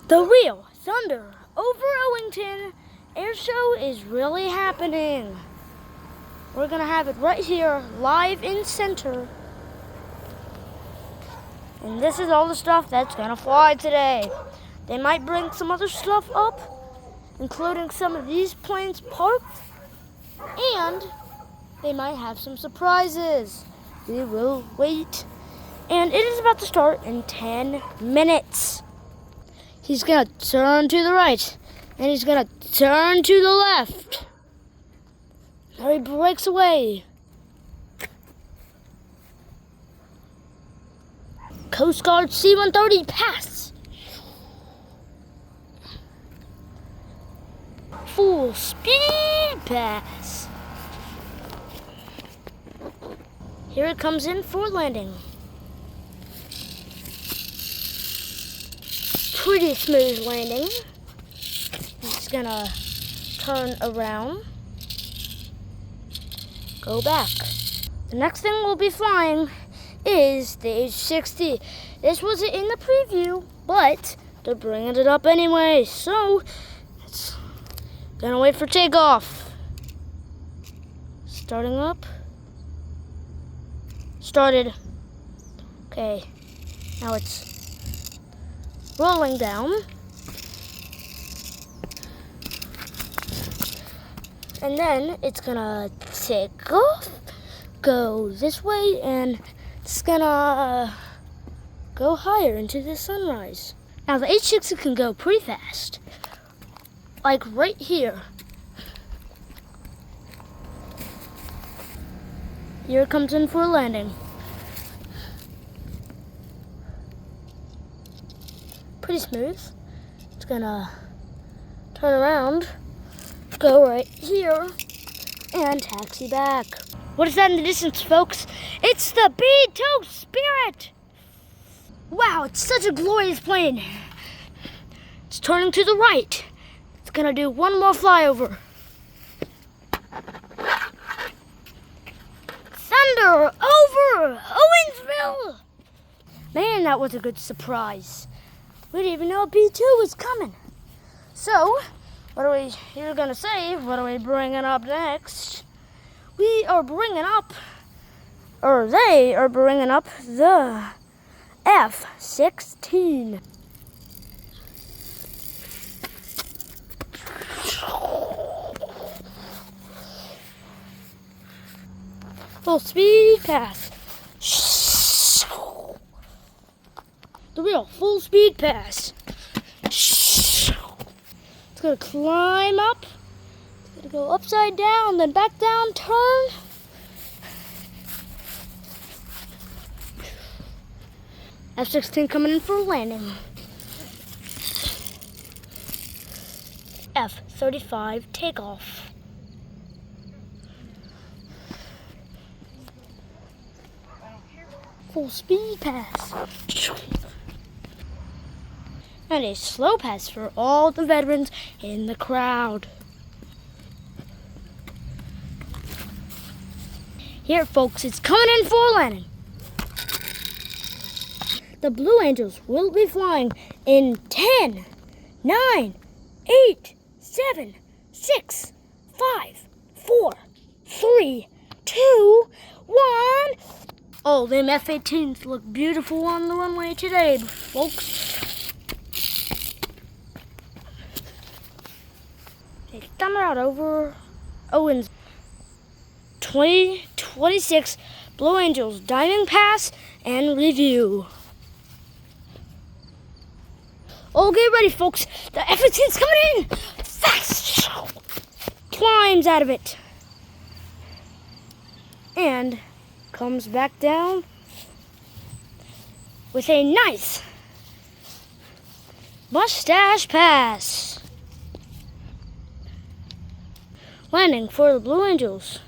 The real thunder over Owington. Airshow is really happening. We're gonna have it right here, live in center. And this is all the stuff that's gonna fly today. They might bring some other stuff up, including some of these planes parked, and they might have some surprises. We will wait. And it is about to start in 10 minutes. He's gonna turn to the right, and he's gonna turn to the left. There he breaks away. Coast Guard C-130 pass. Full speed pass. Here it comes in for landing. Pretty smooth landing. It's gonna turn around, go back. The next thing we'll be flying is the H-60. This wasn't in the preview, but they're bringing it up anyway, so it's gonna wait for takeoff. Starting up. Started. Okay, now it's rolling down. And then it's gonna take off, go this way, and it's gonna go higher into the sunrise. Now the H-60 can go pretty fast, like right here. Here it comes in for a landing. Pretty smooth. It's gonna turn around, go right here, and taxi back. What is that in the distance, folks? It's the B-2 Spirit! Wow, it's such a glorious plane. It's turning to the right. It's gonna do one more flyover. Thunder over Owensville! Man, that was a good surprise. We didn't even know a B-2 was coming. So, you're gonna say, what are we bringing up next? We are bringing up, or they are bringing up the F-16. Full speed pass. The real full speed pass. It's gonna climb up. It's gonna go upside down, then back down, turn. F-16 coming in for a landing. F-35 takeoff. Full speed pass. And a slow pass for all the veterans in the crowd. Here, folks, it's coming in for landing. The Blue Angels will be flying in 10, 9, 8, 7, 6, 5, 4, 3, 2, 1. Oh, them F-18s look beautiful on the runway today, folks. They thunder out over Owens. 2026 Blue Angels diving pass and review. Oh, get ready, folks. The F-18's coming in fast. Climbs out of it and comes back down with a nice mustache pass. Landing for the Blue Angels.